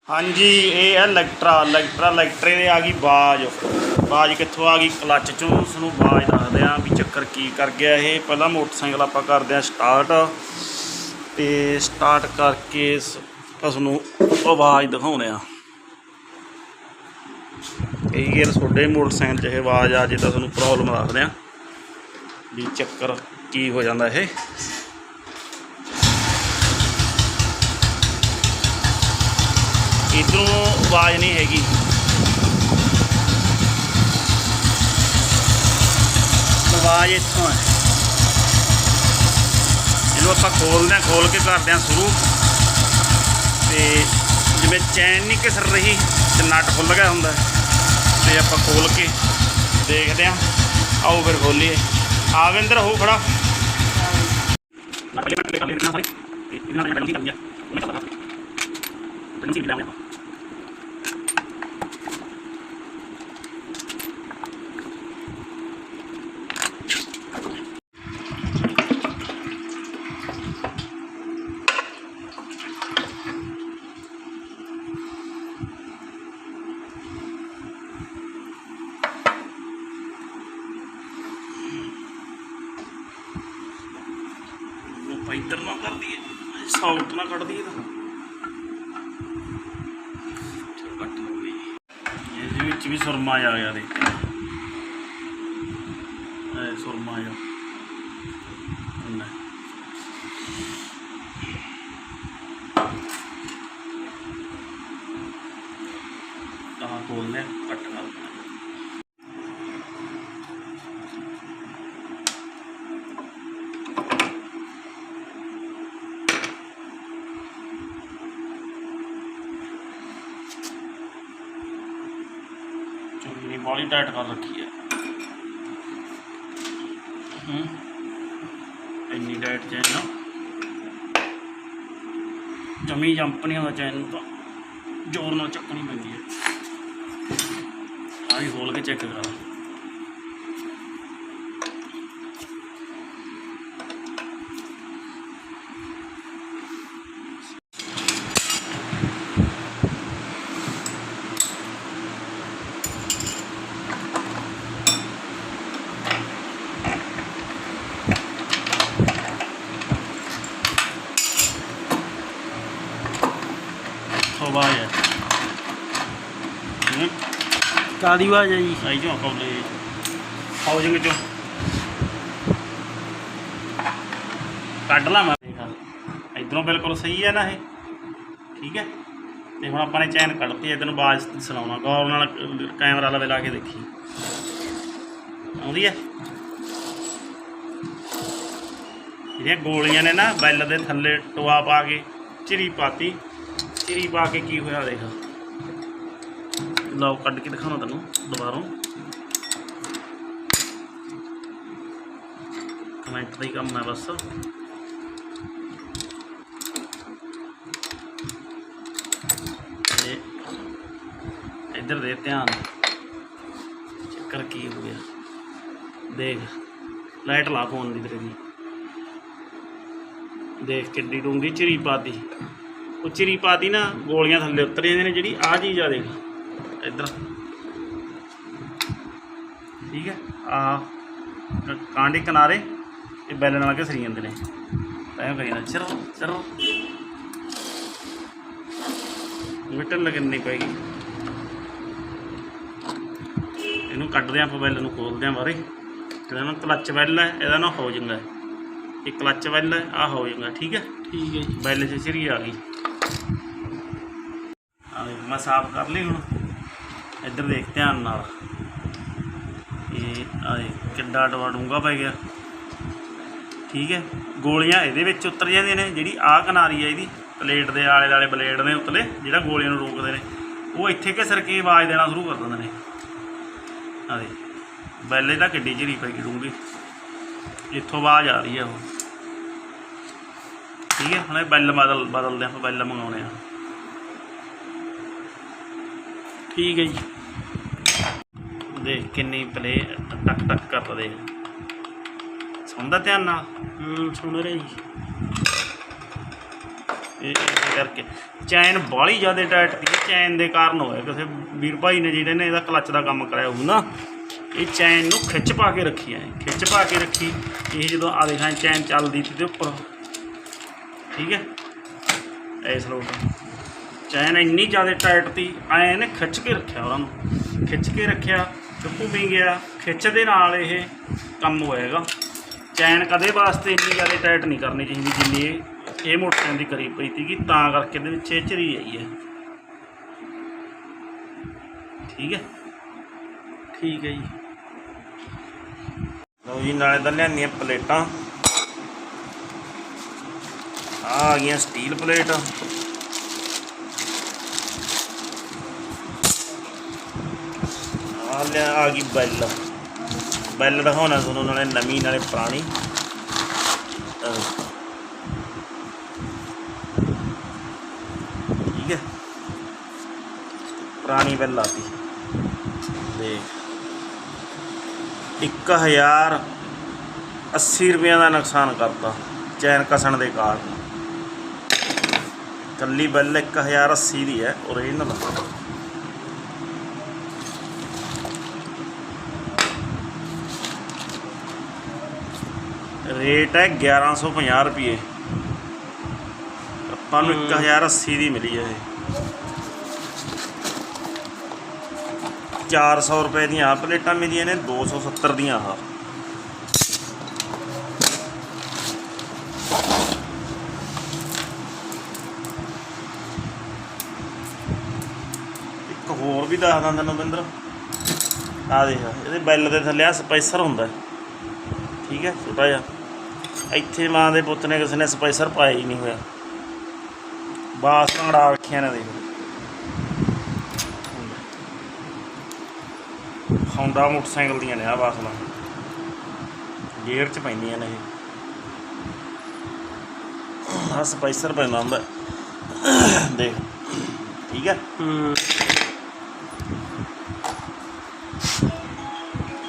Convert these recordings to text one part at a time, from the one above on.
हाँ जी, ये है ਲੈਕਟਰੇ ਦੇ आ गई बाज कितों आ गई क्लच चों। उसनों बाज दसदे आ भी चक्कर की कर गया। ये पहला मोटरसाइकिल आप करते हैं स्टार्ट, तो स्टार्ट करके उसनों आवाज़ दिखाने कई गेर थोड़े मोटरसाइकिल च आवाज़ आ जाए तो तुहानूं प्रॉब्लम दसदे भी चक्कर की हो जाता है। इधरों आवाज़ नहीं हैगी, आवाज़ इत्थों है। जो आप खोलते हैं, खोल के करते हैं शुरू, तो जिवें चैन नहीं घिसर रही तो नट खुल गया होंगे, तो आप खोल के देखते हैं। आओ फिर खोलीए। आविंदर हो खड़ा। इधर ना कर दिए, साउथ ना कट दिए तो कट हो गई। ये भी सुरमा आ गया, देख सुरमा आ खोलने कट कर बॉडी टाइट कर रखी है। इन्नी टाइट चैन जमी जंप नहीं आता, चैन तो जोर नाल चकनी पैंदी है। आ भी खोल के चेक करा। आवाज़ है काली आवाज़ है जी, आई जो कौले हाउसिंग चो कढ़ ला मैं देखा। इधरों बिल्कुल सही है ना, ये ठीक है। तो हम अपने चैन कढ़ती, तेन आवाज़ सुना गौर नाल कैमरा लवे ला के देखी आउंदी है। ये गोलियां ने ना बैल के थले टोआ पा के चिरी पाती, चिरी पा के की होया देखा। लो कढ़ के दिखाना तेनों दोबारों, कमेंट का ही कम है बस। इधर दे ध्यान, चक्कर की हो गया देख। लाइट ला फोन की तेरे देख किड्डी डूंगी चिरी पाती। वो चिरी पाती ना, गोलियां थल्ले उतर जाती ने। जी आ चीज़ आ देख इधर, ठीक है। आ कांडी किनारे ये बैल नाल घिसरी जाते हैं, तैं करी चरो चरो मिटन लगनी पैगी। इनू कट्टदे आप बैल नूं खोलते हैं बाहर। ਇਹਦਾ ਨਾ ਕਲੱਚ ਵੈਲ ਹੈ, ਇਹਦਾ ਨਾ ਹੋ ਜਾਂਦਾ ਇਹ ਕਲੱਚ ਵੈਲ ਹੈ, ਆ ਹੋ ਜਾਂਦਾ ਠੀਕ ਹੈ। ਠੀਕ ਹੈ ਜੀ, ਬੈਲ 'ਚ ਚਰੀ ਆ ਗਈ। मैं साफ कर ली हूँ। इधर देख ध्यान नाल, किड्डा डवा डूंगा पै गया, ठीक है। गोलियां ये उतर जाती ने। जी आ किनारी है, प्लेट के आले दुआले ब्लेड ने उतले, जो गोलियां रोकते हैं, वो इत्थे घिसर के आवाज़ देना शुरू कर देंगे ने। हाँ बैले का किड्डी झिरी पै गई डूंगी, इत्थों आवाज़ आ रही है वो, ठीक है। हम बैल बदलते हैं, बैल मंगाने हैं, ठीक है जी। देख किन्नी प्ले टक टक कर दे, सुनदा ध्यान नाल सुन रहे जी। ਕਰਕੇ। ਚੈਨ ਬਾਹਲੀ ਜ਼ਿਆਦਾ ਟਾਈਟ ਸੀ, ਚੈਨ ਦੇ ਕਾਰਨ ਹੋਇਆ ਕਿਸੇ ਵੀਰ ਭਾਈ ਨੇ ਜਿਹੜੇ ਨੇ ਇਹਦਾ ਕਲੱਚ ਦਾ ਕੰਮ ਕਰਾਇਆ ਹੋਊ ਨਾ, ਇਹ ਚੈਨ ਨੂੰ ਖਿੱਚ ਪਾ ਕੇ ਰੱਖੀ ਐ, ਖਿੱਚ ਪਾ ਕੇ ਰੱਖੀ। ਇਹ ਜਦੋਂ ਆ ਦੇਖਾਂ ਚੈਨ ਚੱਲਦੀ ਸੀ ਤੇ ਉੱਪਰ, ਠੀਕ ਹੈ, ਇਸ ਲੋਟ ਚੈਨ ਇੰਨੀ ਜ਼ਿਆਦਾ ਟਾਈਟ ਤੀ, ਐਂ ਇਹਨੇ ਖਿੱਚ ਕੇ ਰੱਖਿਆ, ਉਹਨਾਂ ਨੂੰ ਖਿੱਚ ਕੇ ਰੱਖਿਆ ਤੇ ਘੁੰਮੀ ਗਿਆ। ਖਿੱਚ ਦੇ ਨਾਲ ਇਹ ਕੰਮ ਹੋਏਗਾ। ਚੈਨ ਕਦੇ ਵਾਸਤੇ ਇੰਨੀ ਜ਼ਿਆਦਾ ਟਾਈਟ ਨਹੀਂ ਕਰਨੀ ਚਾਹੀਦੀ ਜਿੰਨੀ ਇਹ ਮੋਟਰਸਾਈਕਲ ਦੀ ਕਰੀ ਪਈ ਸੀਗੀ, ਤਾਂ ਕਰਕੇ ਇਹਦੇ ਵਿੱਚ ਇਹ ਝਰੀ ਆਈ ਹੈ। ਠੀਕ ਹੈ, ਠੀਕ ਹੈ ਜੀ। ਲਓ ਜੀ, ਨਾਲੇ ਤਾਂ ਲਿਆਂਦੀਆਂ ਪਲੇਟਾਂ, ਆ ਗਈਆਂ ਸਟੀਲ ਪਲੇਟ, ਆ ਗਈ ਬੈਲ। ਬੈਲ ਦਿਖਾਉਣਾ ਤੁਹਾਨੂੰ, ਨਾਲੇ ਨਵੀਂ ਨਾਲੇ ਪੁਰਾਣੀ। ਠੀਕ ਹੈ, ਪੁਰਾਣੀ ਬੈਲ ਆਤੀ ਦੇਖ, 1080 ਰੁਪਏ ਦਾ ਨੁਕਸਾਨ ਕਰਤਾ ਚੈਨ ਕਸਣ ਦੇ ਕਾਰਨ। ਕੱਲੀ ਬੈਲ 1080 ਦੀ ਹੈ ਓਰੀਜਨਲ। ਰੇਟ ਹੈ 1150 ਰੁਪਏ, ਆਪਾਂ ਨੂੰ 1080 ਦੀ ਮਿਲੀ ਹੈ ਇਹ। 400 ਰੁਪਏ ਦੀਆਂ ਆਹ ਪਲੇਟਾਂ ਮਿਲੀਆਂ ਨੇ, 270 ਦੀਆਂ ਆਹ। ਇੱਕ ਹੋਰ ਵੀ ਦੱਸਦਾ ਤੈਨੂੰ ਬਿੰਦਰ, ਆਹ ਦੇਖ, ਇਹਦੇ ਬੈਲ ਦੇ ਥੱਲੇ ਆ ਸਪਾਈਸਰ ਹੁੰਦਾ, ਠੀਕ ਹੈ, ਛੋਟਾ ਜਿਹਾ। ਇੱਥੇ ਮਾਂ ਦੇ ਪੁੱਤ ਨੇ ਕਿਸੇ ਨੇ ਸਪਾਈਸਰ ਪਾਇਆ ਹੀ ਨਹੀਂ ਹੋਇਆ, ਬਾਸ ਅੜਾ ਰੱਖਿਆ ਨੇ। ਦੇਖ, ਹੌਂਡਾ ਮੋਟਰਸਾਈਕਲ ਦੀਆਂ ਨੇ ਆਹ ਬਾਸਲਾਂ, ਗੇਅਰ 'ਚ ਪੈਂਦੀਆਂ ਨੇ ਇਹ। ਆਹ ਸਪਾਈਸਰ ਪੈਂਦਾ ਹੁੰਦਾ, ਦੇਖ, ਠੀਕ ਹੈ।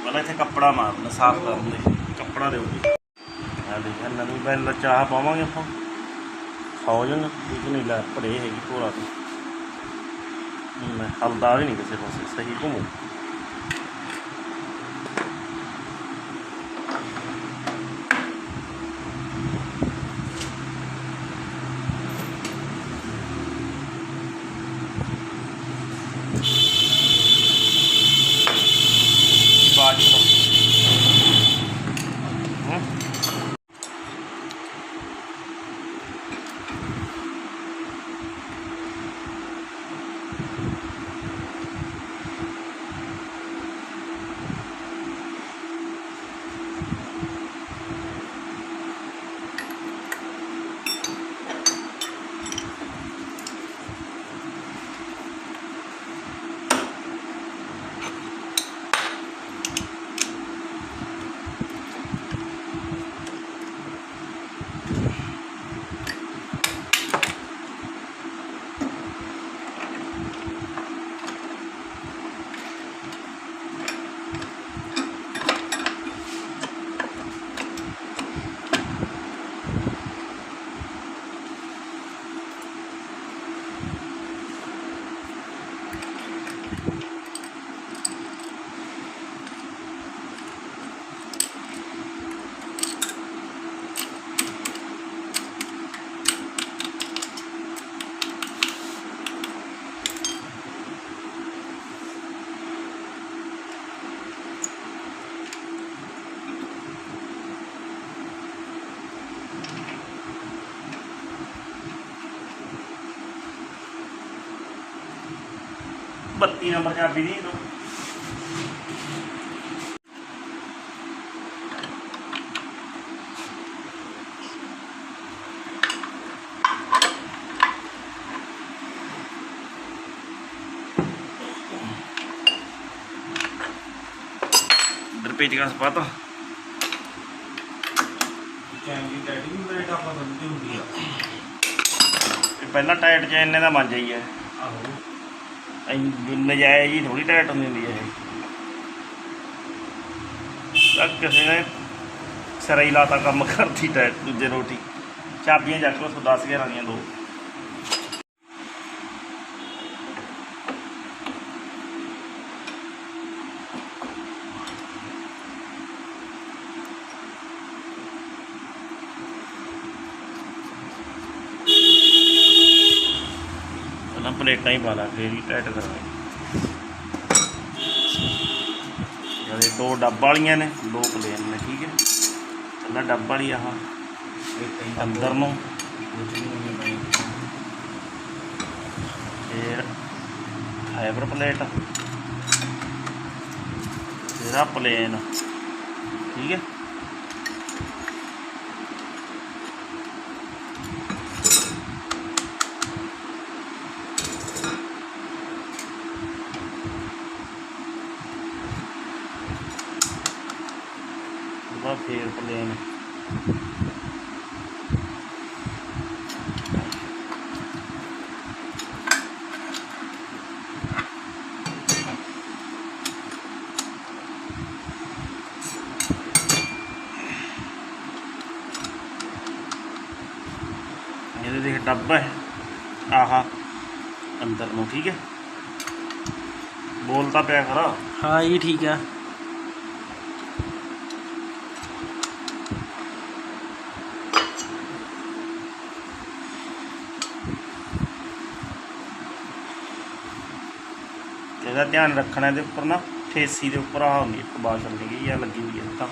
ਪਹਿਲਾਂ ਇੱਥੇ ਕੱਪੜਾ ਮਾਰਨਾ, ਸਾਫ਼ ਕਰਨ ਦੇ ਕੱਪੜਾ ਦੇਊਗੀ। ਆ ਦੇਖ, ਨਵੀਂ ਬੈਲ ਚਾਹ ਪਾਵਾਂਗੇ ਆਪਾਂ, ਖਾਓ ਜਾਣਾ, ਠੀਕ ਨਹੀਂ। ਲੈ ਭੜੇ ਹੈਗੀ ਭੋਰਾ ਤੋਂ, ਮੈਂ ਹਲਦਾ ਵੀ ਨਹੀਂ ਕਿਸੇ ਪਾਸੇ, ਸਹੀ ਘੁੰਮੂ। बत्ती नंबर चाबी दी तो पेचकस पाता पहला टाइट चैन ने बन जाई है नजायज ही थोड़ी टाइट होंगी है किसी ने सिरा ही लाता कम करती टाइट दूजे रोटी चाबियां जाके 10-11 दो प्लेटा ही पा ला फिर ही टाइट करवाए। दो डब वालियां ने, दो प्लेन ने, ठीक है। पहला डब वाली आह अंदर नूं, फिर फाइबर प्लेट, फिर आ प्लेन, ठीक है। फिर प्लेन, ये देख डब्बा है आह अंदर में, ठीक है। बोलता पाया खरा। हाँ ये ठीक है। ਇਹਦਾ ध्यान रखना ਇਹਦੇ ਉੱਪਰ ना ठेसी ਦੇ ਉੱਪਰ ਆਹ ਹੁੰਦੀ ਇੱਕ ਬਾਲ ਚੱਲਦੀ ਗਈ ਆ ਲੱਗੀ ਹੋਈ ਹੈ ਤਾਂ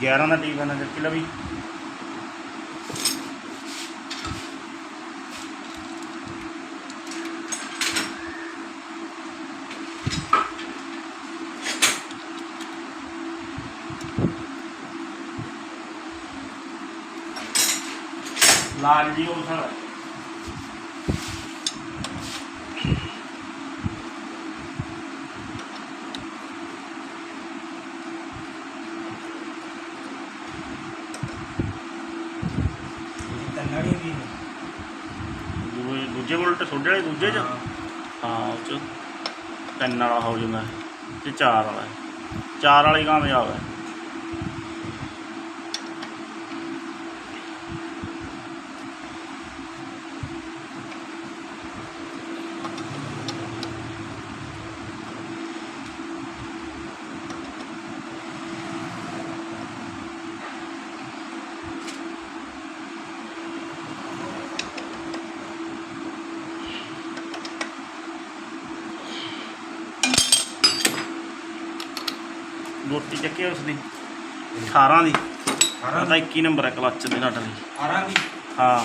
ग्यारह का टीका ना किला भी लाल जी हो सर दूजे बुलट सोडे वाले दूजे च हाँ उस तीन वाला हो जाता है, चार वाला है, चार वाली कामयाब है। गोटी चक्की उसकी 18 की, 21 नंबर है क्लच के नट की 18 की। हाँ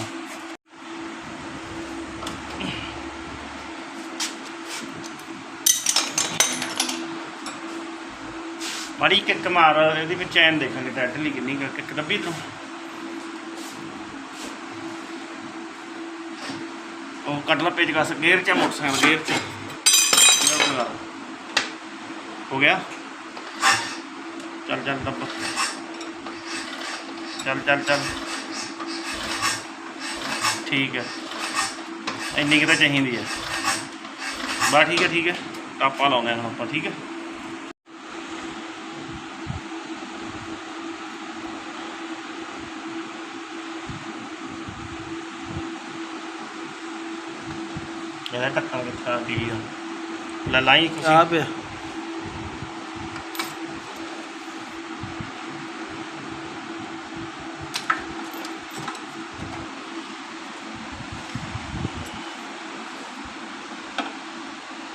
माड़ी किक मार ये चैन देखेंगे टैटली किन्नी किक दब्बी तो कट ला पेज कस गेयर च मोटरसाइकिल गेयर च हो गया। चल चल दब चल चल चल ठीक है इन्नी कि चाहिए है बस ठीक है टापा लाने हम आप ठीक है। ढक्कन कितना टी लाई पे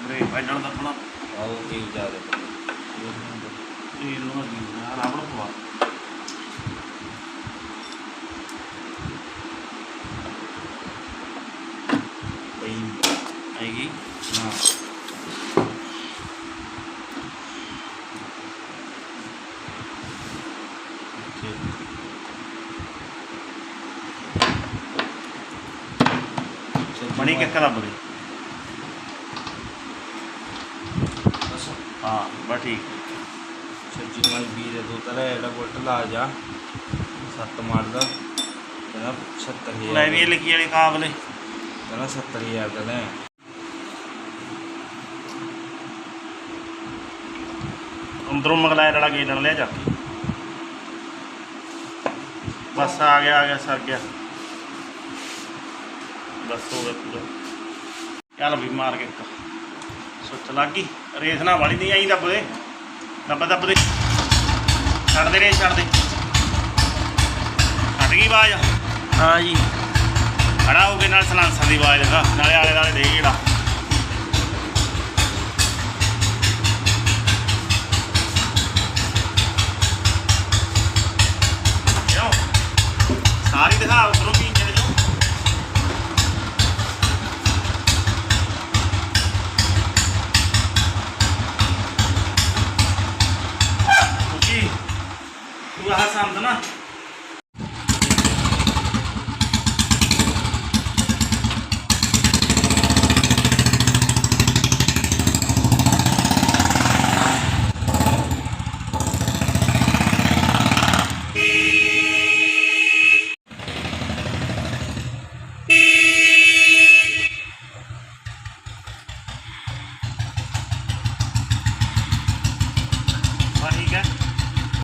ब्रेक पैडल का थोड़ा रबड़ पवा आएगी हाँ बड़ी किक दब गई हाँ ਬਸ ਠੀਕ। ਸੱਜੀ ਮਾਈ ਵੀਰ ਦੋ ਤਾਂ ਜਿਹੜਾ ਬੁਲਟ ਲਾ ਜਾ 7 ਮਾਡਲ ਦਾ ਕਹਿੰਦਾ 70000 ਲੈ ਵੀ ਇਹ ਲਿਖੀ ਵਾਲੇ ਕਾਬਲੇ ਕਹਿੰਦਾ 70000 ਦਾ ਲੈ। ਅੰਦਰੋਂ ਮਗਲਾਇਰ ਵਾਲਾ ਗੇਟ ਨਾਲ ਲਿਆ ਜਾ ਕੇ ਬਸ ਆ ਗਿਆ ਸਰ ਗਿਆ ਬਸ ਹੋ ਗਿਆ ਪੂਰਾ। ਚੱਲ ਵੀ ਮਾਰ ਕੇ ਇੱਕ ਸੁੱਚ ਲੱਗ ਗਈ ਰੇਸ ਨਾ ਵਾਲੀ ਨਹੀਂ ਆਈ ਦੱਬਦੇ ਦੱਬਦੇ ਛੱਡ ਦੇ ਰੇਸ ਛੱਡ ਗਈ ਆਵਾਜ਼। ਹਾਂ ਜੀ ਖੜਾ ਹੋ ਕੇ ਨਾਲ ਸਲਾਂਸਾਂ ਦੀ ਆਵਾਜ਼ ਲਗਾ ਨਾਲੇ ਆਲੇ ਦੁਆਲੇ ਦੇ ਜਿਹੜਾ